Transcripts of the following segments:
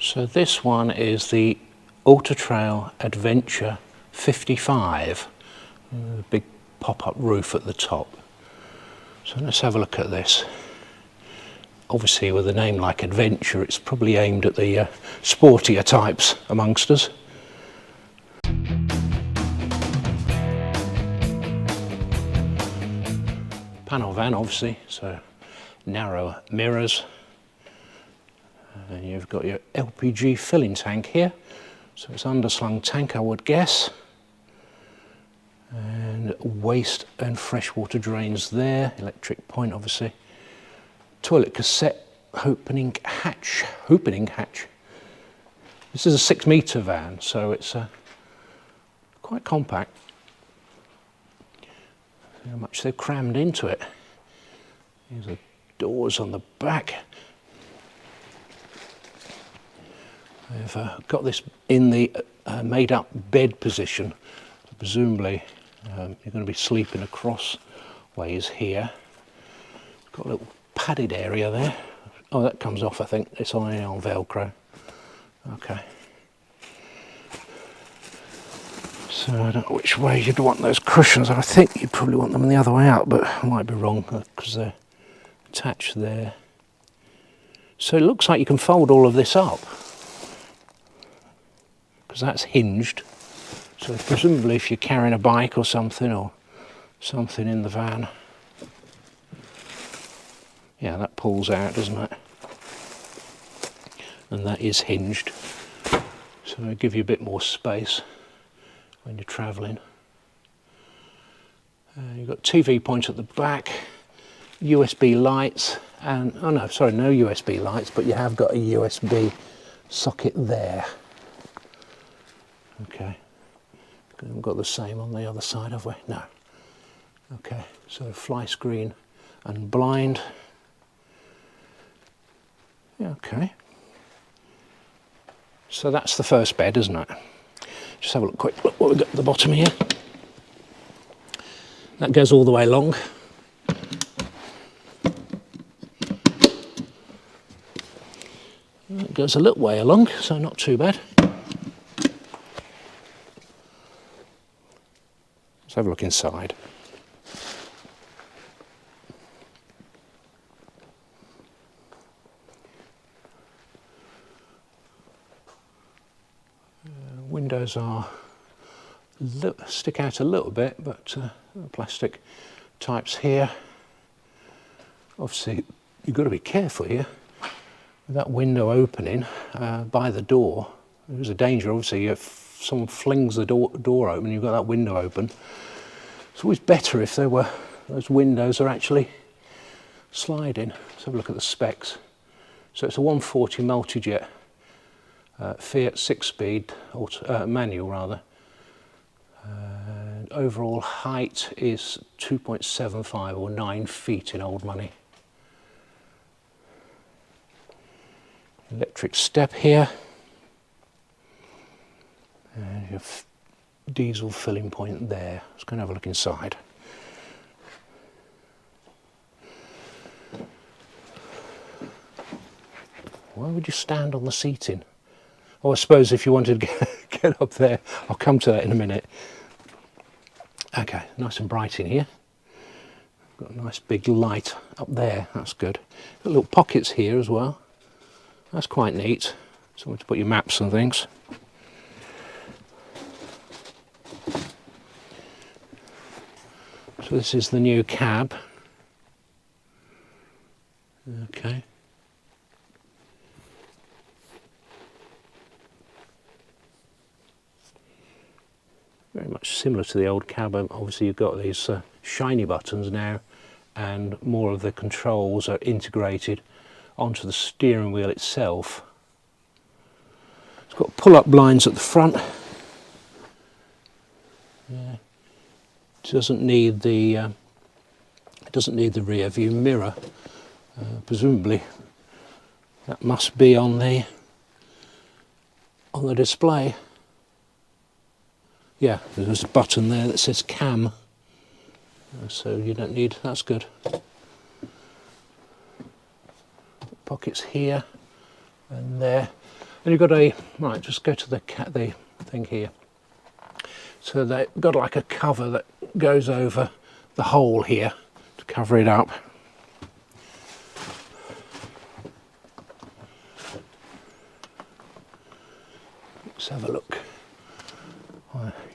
So this one is the Auto Trail Adventure 55, a big pop-up roof at the top. So let's have a look at this. Obviously with a name like Adventure, it's probably aimed at the sportier types amongst us. Panel van obviously, so narrower mirrors. And you've got your LPG filling tank here, so it's underslung tank I would guess. And waste and freshwater drains there, electric point obviously. Toilet cassette opening hatch. This is a 6 metre van, so it's quite compact. How much they've crammed into it. Here's the doors on the back. They've got this in the made up bed position. So presumably you're going to be sleeping across ways here. Got a little padded area there. Oh, that comes off, I think. It's on Velcro. Okay. So I don't know which way you'd want those cushions. I think you'd probably want them the other way out, but I might be wrong because they're attached there. So it looks like you can fold all of this up because that's hinged. So presumably if you're carrying a bike or something in the van, yeah, that pulls out, doesn't it? And that is hinged, so it'll give you a bit more space when you're travelling. You've got TV points at the back, USB lights, and oh no, sorry, no USB lights, but you have got a USB socket there. Okay, we haven't got the same on the other side, have we? No. Okay, so fly screen and blind. Yeah, okay. So that's the first bed, isn't it? Just have a quick look what we've got at the bottom here. That goes all the way along. It goes a little way along, so not too bad. Let's have a look inside. Windows are stick out a little bit, but plastic types here. Obviously, you've got to be careful here with that window opening by the door. There's a danger, obviously, if someone flings the door open, you've got that window open. It's always better if those windows are actually sliding. Let's have a look at the specs. So it's a 140 multi-jet. Fiat 6-speed, manual rather. Overall height is 2.75 or 9 feet in old money. Electric step here. And your diesel filling point there. Let's go and have a look inside. Why would you stand on the seating? Oh, I suppose if you wanted to get up there, I'll come to that in a minute. Okay, nice and bright in here. Got a nice big light up there, that's good. Got little pockets here as well. That's quite neat. Somewhere to put your maps and things. So this is the new cab. Okay. Very much similar to the old cab. Obviously you've got these shiny buttons now, and more of the controls are integrated onto the steering wheel itself. It's got pull-up blinds at the front. Yeah. It doesn't need the rear view mirror. Presumably that must be on the display. Yeah, there's a button there that says cam, so you don't need, that's good. Pockets here and there. And you've got a, right, just go to the thing here. So they've got like a cover that goes over the hole here to cover it up. Let's have a look.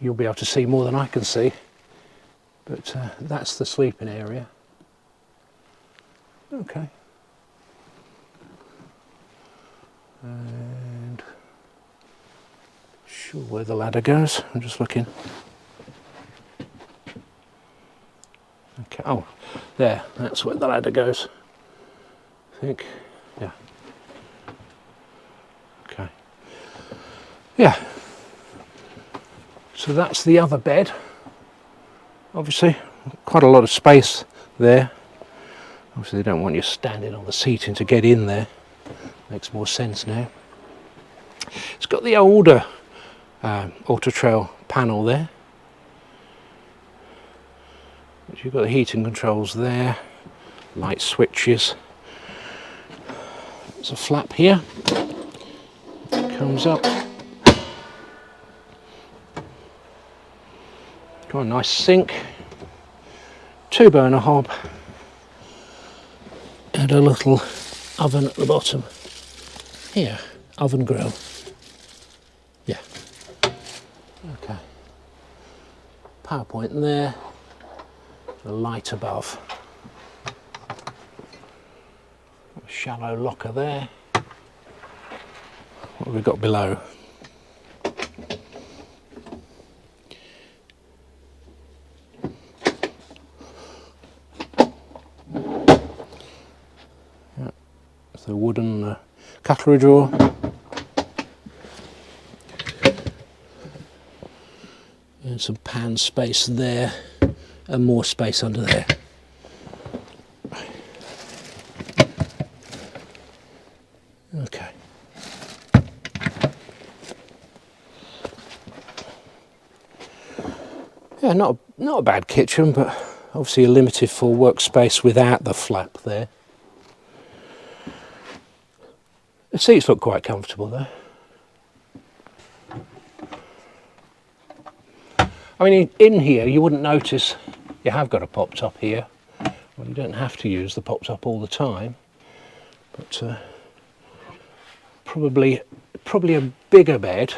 You'll be able to see more than I can see, but that's the sleeping area. Okay. And sure where the ladder goes. I'm just looking. Okay. Oh, there. That's where the ladder goes. I think. Yeah. Okay. Yeah. So that's the other bed. Obviously, quite a lot of space there. Obviously, they don't want you standing on the seating to get in there. Makes more sense now. It's got the older Auto Trail panel there. You've got the heating controls there, light switches. There's a flap here. It comes up. Got a nice sink, 2-burner hob, and a little oven at the bottom. Here, oven grill. Yeah. Okay. Power point in there. A light above. A shallow locker there. What have we got below? Yeah, it's a wooden cutlery drawer. And some pan space there. And more space under there. Okay. Yeah, not a bad kitchen, but obviously a limited for workspace without the flap there. The seats look quite comfortable though. I mean, in here you wouldn't notice you have got a pop top here. Well, you don't have to use the pop top all the time, but probably a bigger bed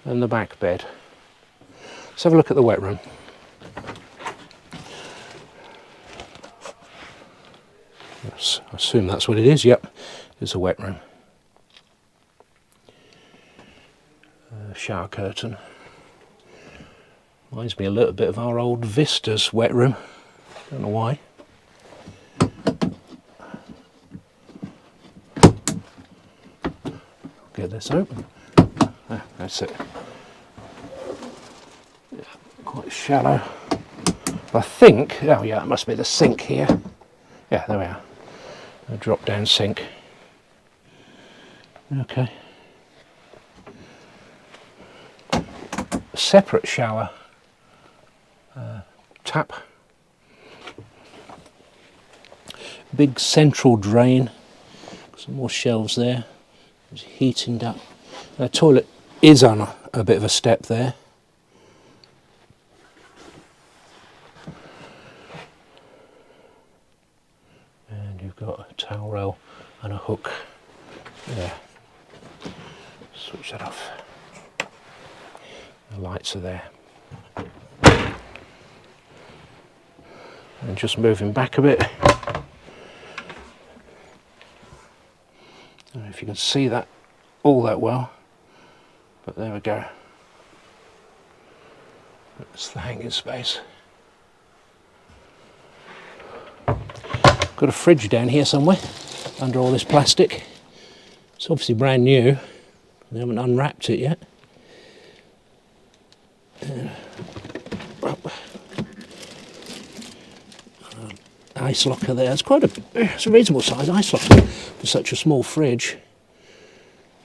than the back bed. Let's have a look at the wet room. Yes, I assume that's what it is. Yep, it's a wet room. Shower curtain. Reminds me a little bit of our old Vista's wet room. Don't know why. Get this open. Ah, that's it. Yeah, quite shallow. I think, oh yeah, it must be the sink here. Yeah, there we are. A drop down sink. Okay. A separate shower tap. Big central drain. Some more shelves there. There's a heating duct. The toilet is on a bit of a step there. And you've got a towel rail and a hook there. Switch that off. The lights are there. And just moving back a bit. I don't know if you can see that all that well, but there we go. That's the hanging space. Got a fridge down here somewhere under all this plastic. It's obviously brand new. They haven't unwrapped it yet. Ice locker there. It's a reasonable size ice locker for such a small fridge.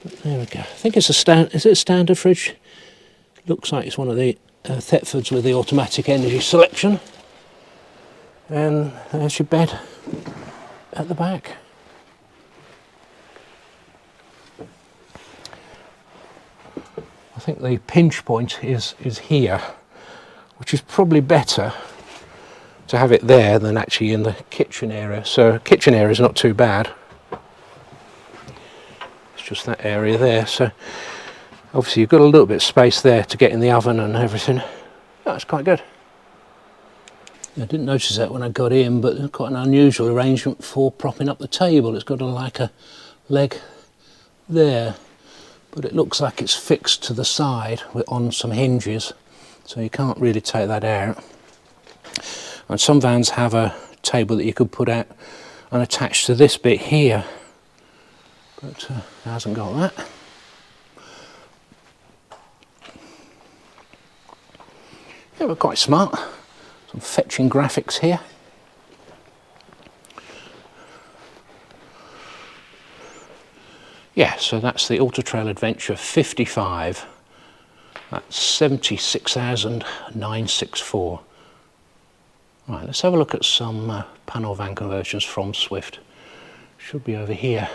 But there we go. I think it's is it a standard fridge? Looks like it's one of the Thetfords with the automatic energy selection. And there's your bed at the back. think the pinch point is here, which is probably better to have it there than actually in the kitchen area. So kitchen area is not too bad. It's just that area there. So obviously you've got a little bit of space there to get in the oven and everything. That's quite good. I didn't notice that when I got in, but it's quite an unusual arrangement for propping up the table. It's got like a leg there, but it looks like it's fixed to the side on some hinges, so you can't really take that out. And some vans have a table that you could put out and attach to this bit here, but it hasn't got that. Yeah, we're quite smart. Some fetching graphics here. Yeah, so that's the Auto Trail Adventure 55. That's 76,964. Right, let's have a look at some panel van conversions from Swift. Should be over here.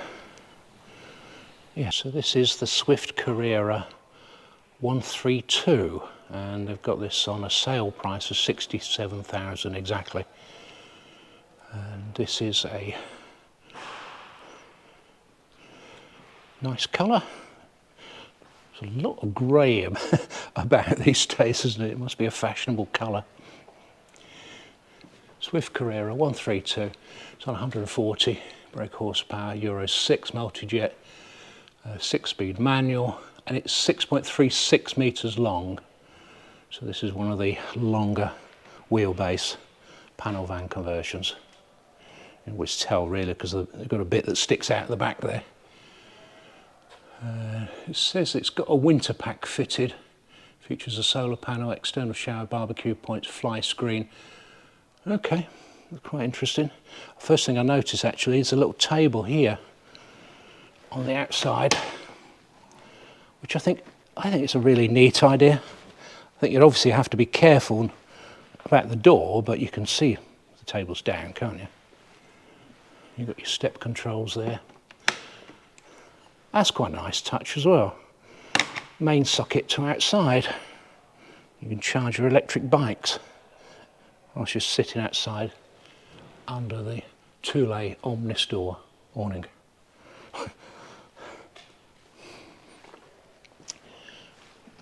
Yeah, so this is the Swift Carerra 132, and they've got this on a sale price of 67,000 exactly. And this is a nice colour. There's a lot of grey about these days, isn't it? It must be a fashionable colour. Swift Carerra 132, it's on 140 brake horsepower, Euro 6 multi-jet, 6-speed manual, and it's 6.36 metres long. So this is one of the longer wheelbase panel van conversions. You can always tell really because they've got a bit that sticks out the back there. It says it's got a winter pack fitted, features a solar panel, external shower, barbecue points, fly screen. Okay, that's quite interesting. First thing I notice actually is a little table here on the outside, which I think it's a really neat idea. I think you'd obviously have to be careful about the door, but you can see the table's down, can't you? You've got your step controls there. That's quite a nice touch as well. Main socket to outside. You can charge your electric bikes whilst you're sitting outside under the Thule Omnis door awning.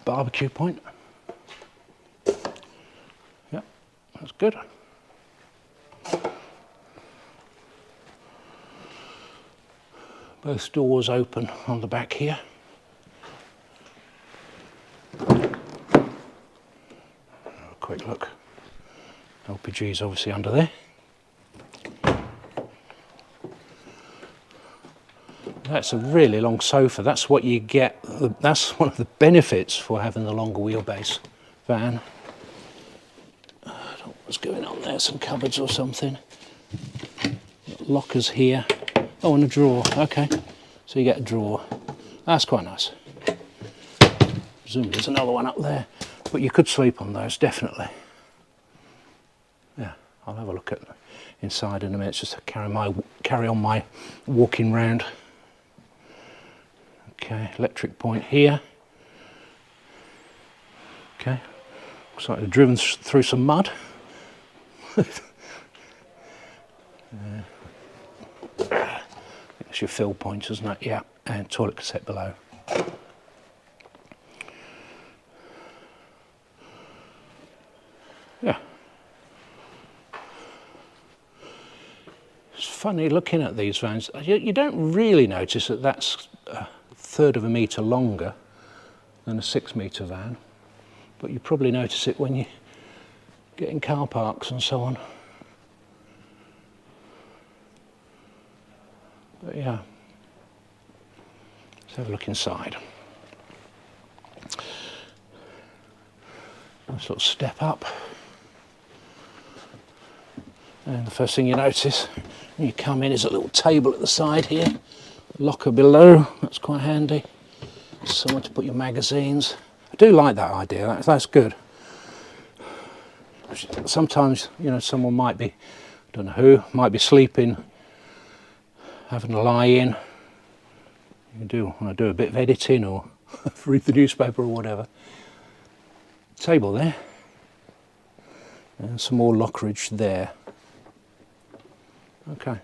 Barbecue point. Yep, that's good. Both doors open on the back here. Have a quick look. LPG's obviously under there. That's a really long sofa. That's what you get. That's one of the benefits for having the longer wheelbase van. I don't know what's going on there. Some cupboards or something. Lockers here. Oh, and a drawer. Okay, so you get a drawer. That's quite nice. Presumably there's another one up there, but you could sleep on those definitely. Yeah, I'll have a look at inside in a minute. Just to carry on my walking round. Okay, electric point here. Okay, looks like they've driven through some mud. It's your fill point, isn't it? Yeah, and toilet cassette below. Yeah. It's funny looking at these vans. You don't really notice that that's a third of a metre longer than a 6 metre van, but you probably notice it when you get in car parks and so on. But yeah, let's have a look inside. Nice little step up. And the first thing you notice when you come in is a little table at the side here. Locker below, that's quite handy. Somewhere to put your magazines. I do like that idea, that's good. Sometimes, you know, someone might be, I don't know who, might be sleeping, having a lie in. You do want to do a bit of editing or read the newspaper or whatever. Table there, and some more lockerage there. Okay.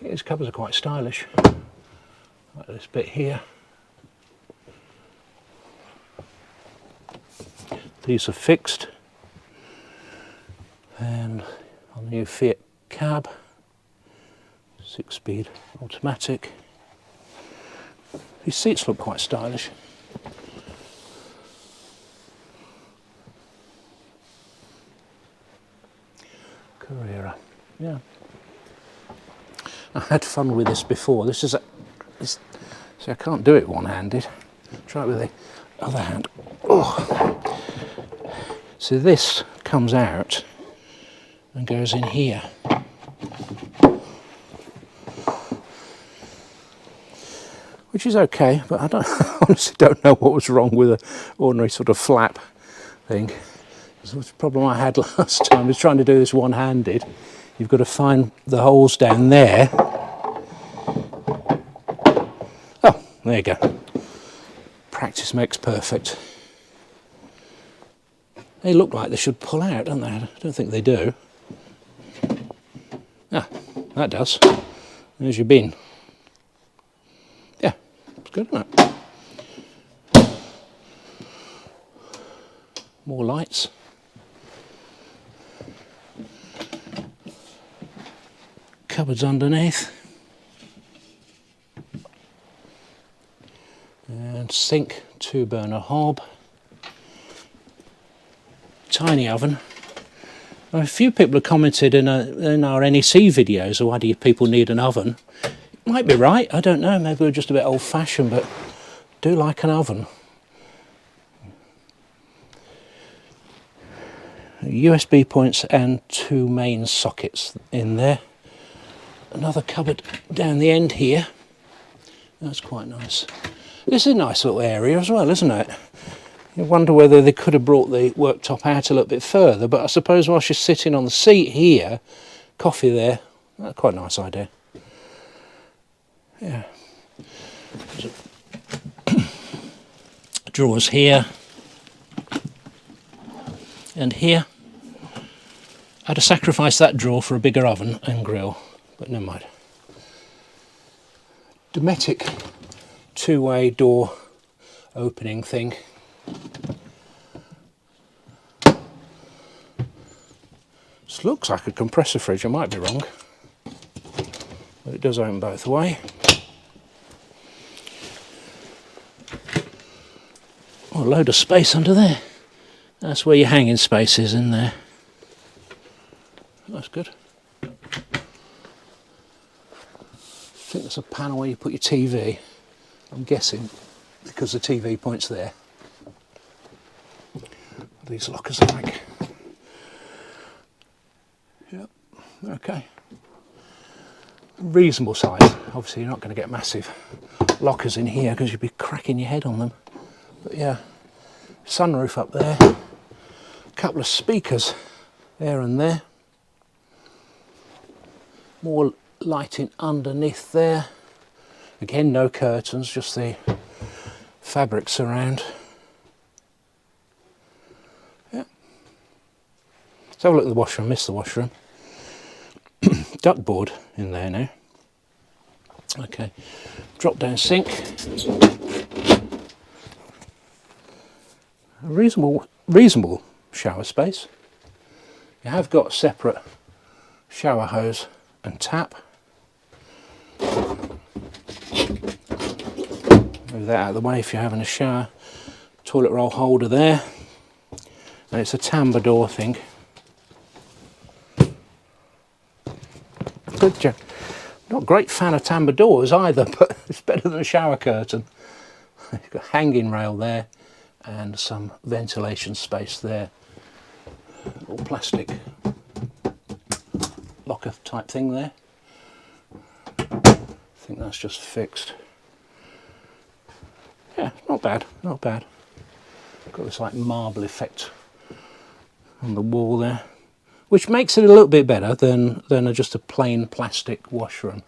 These covers are quite stylish, like this bit here. These are fixed, and on the new Fiat cab, 6-speed automatic. These seats look quite stylish. Carerra, yeah. I had fun with this before. This is see, I can't do it one-handed. Try it with the other hand. Oh. So this comes out and goes in here. Which is okay, but I honestly don't know what was wrong with an ordinary sort of flap thing. So the problem I had last time was trying to do this one-handed. You've got to find the holes down there. Oh, there you go. Practice makes perfect. They look like they should pull out, don't they? I don't think they do. Ah, that does. There's your bin. Yeah, it's good, isn't it? More lights. Cupboards underneath. And sink, 2-burner hob. Tiny oven. A few people have commented in our NEC videos, why do people need an oven? Might be right, I don't know, maybe we're just a bit old-fashioned, but do like an oven. USB points and 2 main sockets in there. Another cupboard down the end here. That's quite nice. This is a nice little area as well, isn't it? You wonder whether they could have brought the worktop out a little bit further, but I suppose while she's sitting on the seat here, coffee there, that's quite a nice idea. Yeah. Drawers here and here. I'd have sacrificed that drawer for a bigger oven and grill, but never mind. Dometic 2-way door opening thing. This looks like a compressor fridge, I might be wrong, but it does open both ways. Oh, a load of space under there. That's where your hanging space is in there. That's good. I think there's a panel where you put your TV. I'm guessing because the TV points there. What these lockers are like. Yep, okay. Reasonable size. Obviously you're not going to get massive lockers in here because you'd be cracking your head on them. But yeah, sunroof up there. A couple of speakers there and there. More lighting underneath there. Again, no curtains, just the fabrics around. Yeah. Let's have a look at the washroom. Missed the washroom. Duckboard in there now. Okay. Drop down sink. A reasonable shower space. You have got a separate shower hose and tap. Move that out of the way if you're having a shower. Toilet roll holder there. And it's a tambour door thing. Good job. Not a great fan of tambour doors either, but it's better than a shower curtain. You've got a hanging rail there and some ventilation space there. Little plastic locker type thing there. I think that's just fixed. Yeah, not bad, not bad. Got this like marble effect on the wall there. which makes it a little bit better than just a plain plastic washroom.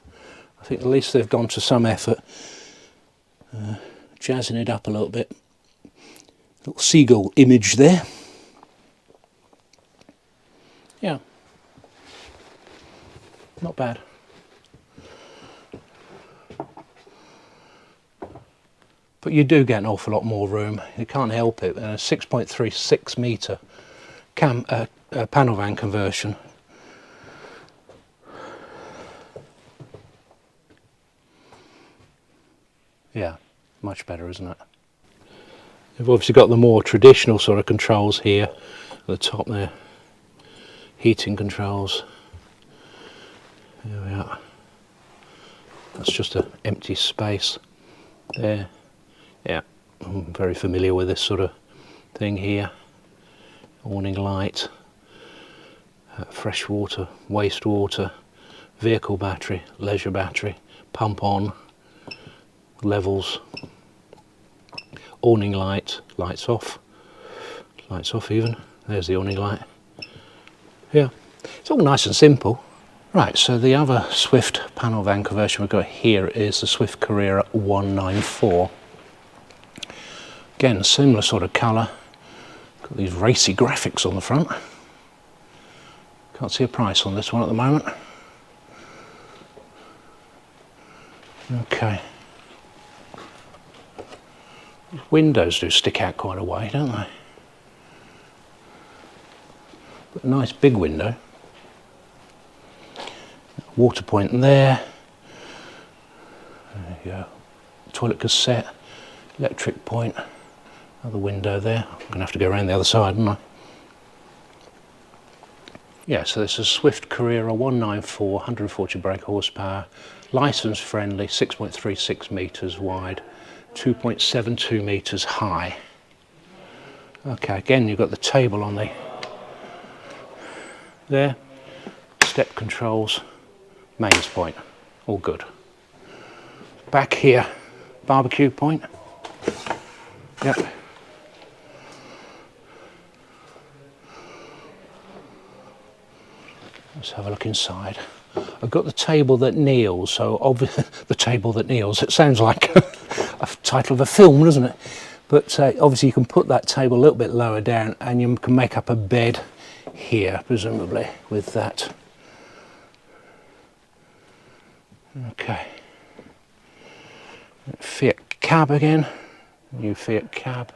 I think at least they've gone to some effort, jazzing it up a little bit. Little seagull image there. Yeah, not bad. But you do get an awful lot more room. You can't help it. A 6.36 metre panel van conversion. Yeah, much better, isn't it? They've obviously got the more traditional sort of controls here at the top there. Heating controls. There we are. That's just an empty space there. Yeah, I'm very familiar with this sort of thing here. Awning light, fresh water, wastewater, vehicle battery, leisure battery, pump on, levels, awning light, lights off even. There's the awning light. Yeah, it's all nice and simple. Right, so the other Swift panel van conversion we've got here is the Swift Carerra 194. Again, similar sort of colour. Got these racy graphics on the front. Can't see a price on this one at the moment. Okay. Windows do stick out quite a way, don't they? Got a nice big window. Water point there. There you go. Toilet cassette, electric point. Another window there. I'm going to have to go around the other side, aren't I? Yeah, so this is Swift Carerra 194, 140 brake horsepower, license friendly, 6.36 metres wide, 2.72 metres high. Okay, again you've got the table on there, step controls, mains point, all good. Back here, barbecue point. Yep. Let's have a look inside. I've got the table that kneels, so obviously the table that kneels, it sounds like a title of a film, doesn't it? But obviously you can put that table a little bit lower down and you can make up a bed here, presumably, with that. Okay. Fiat cab again, new Fiat cab.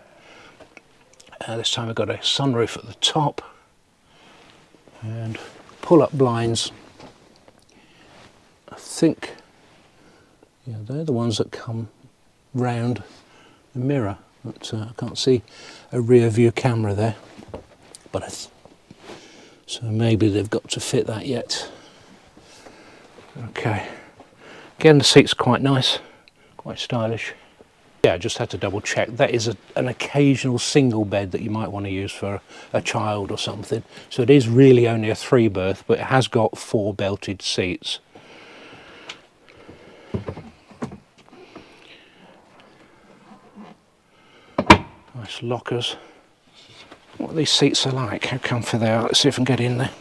This time we've got a sunroof at the top and pull-up blinds. I think, yeah, they're the ones that come round the mirror, but I can't see a rear view camera there, but so maybe they've got to fit that yet. Okay, again the seat's quite nice, quite stylish. Yeah, I just had to double check. That is an occasional single bed that you might want to use for a child or something. So it is really only a 3-berth, but it has got 4 belted seats. Nice lockers. What these seats are like, how comfy they are. Let's see if I can get in there.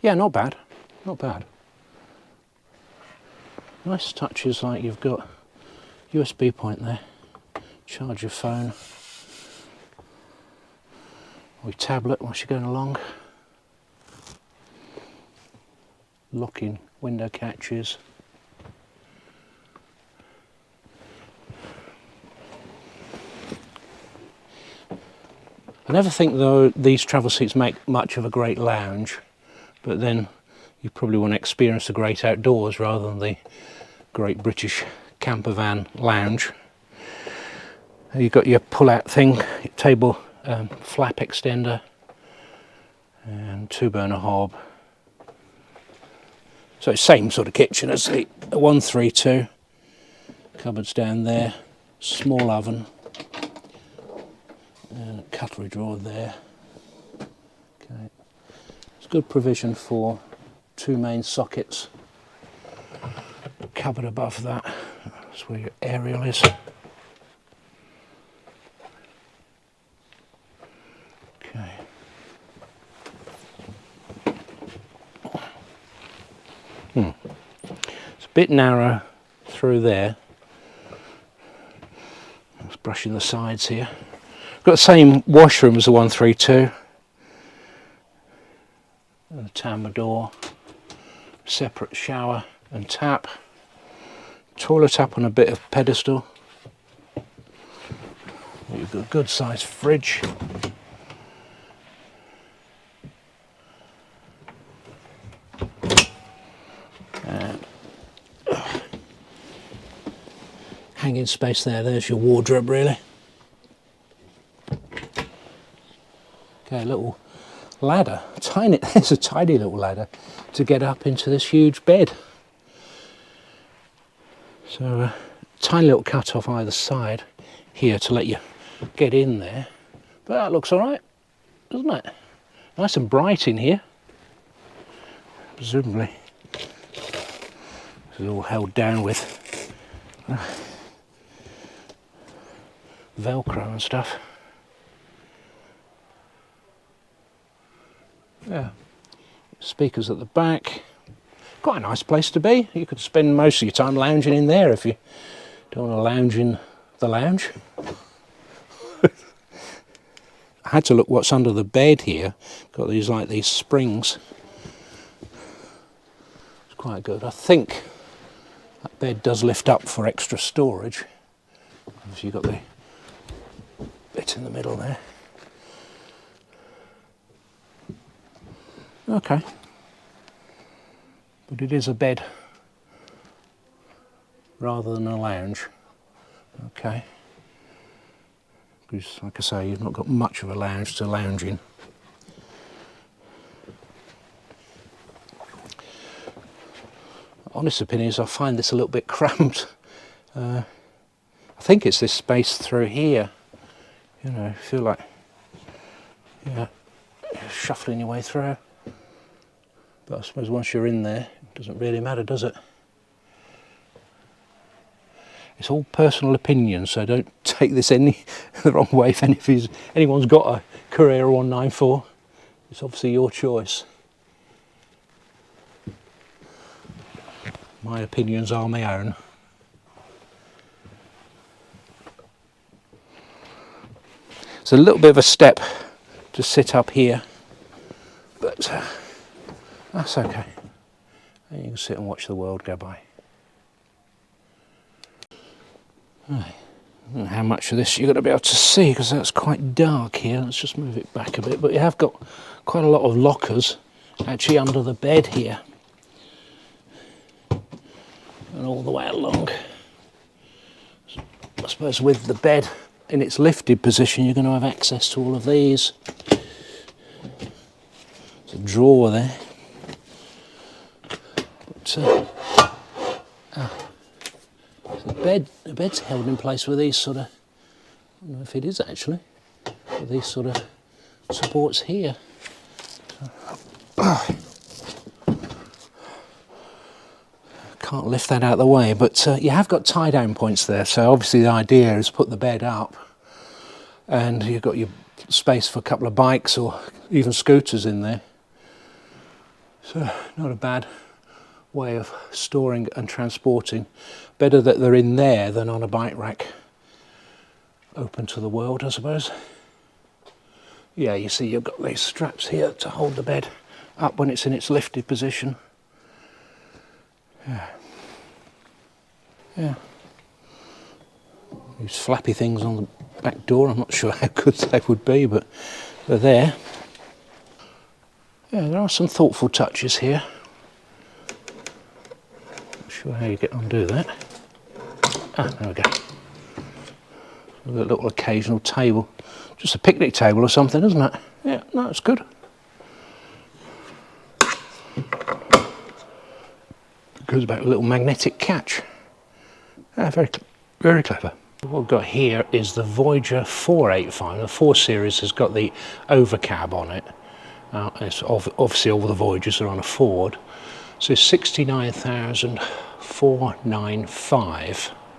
Yeah, not bad, not bad. Nice touches, like you've got USB point there, charge your phone or your tablet whilst you're going along. Locking window catches. I never think though these travel seats make much of a great lounge. But then you probably want to experience the great outdoors rather than the great British camper van lounge. You've got your pull-out thing, your table flap extender, and 2-burner hob. So same sort of kitchen as the 132. Cupboards down there, small oven, and a cutlery drawer there. Okay. Good provision for 2 main sockets. Cupboard above that, That's where your aerial is. Okay. It's a bit narrow through there. Just brushing the sides here. Got the same washroom as the 132. And the tambour door. Separate shower and tap. Toilet up on a bit of pedestal. You've got a good sized fridge. And hanging space there, there's your wardrobe really. Okay, little ladder, tiny, there's a tiny little ladder to get up into this huge bed. So tiny little cut off either side here to let you get in there. But that looks alright, doesn't it? Nice and bright in here. Presumably this is all held down with Velcro and stuff. Yeah, speakers at the back. Quite a nice place to be. You could spend most of your time lounging in there if you don't want to lounge in the lounge. I had to look what's under the bed here. Got these like these springs. It's quite good. I think that bed does lift up for extra storage. So you've got the bit in the middle there. Okay. But it is a bed rather than a lounge. Okay. Because, like I say, you've not got much of a lounge to lounge in. Honest opinion is I find this a little bit cramped. I think it's this space through here. You know, feel like you're shuffling your way through. But I suppose once you're in there, it doesn't really matter, does it? It's all personal opinion, so don't take this the wrong way. If anyone's got a Carerra 194, it's obviously your choice. My opinions are my own. It's a little bit of a step to sit up here, but that's okay. And you can sit and watch the world go by. Right. I don't know how much of this you're going to be able to see because that's quite dark here. Let's just move it back a bit. But you have got quite a lot of lockers actually under the bed here. And all the way along. I suppose with the bed in its lifted position you're going to have access to all of these. There's a drawer there. But, so the bed's held in place with these sort of, I don't know if it is actually, with these sort of supports here. Can't lift that out of the way, but you have got tie down points there, so obviously the idea is put the bed up and you've got your space for a couple of bikes or even scooters in there. So not a bad way of storing and transporting. Better that they're in there than on a bike rack open to the world, I suppose. Yeah, you see you've got these straps here to hold the bed up when it's in its lifted position. Yeah. These flappy things on the back door, I'm not sure how good they would be, but they're there. Yeah, there are some thoughtful touches here. Not sure how you undo that. Ah, there we go. A little occasional table. Just a picnic table or something, isn't it? Yeah, no, it's good. It goes back with a little magnetic catch. Ah, very clever. What we've got here is the Voyager 485. The 4 Series has got the overcab on it. It's obviously all the Voyagers are on a Ford. So it's 69,495.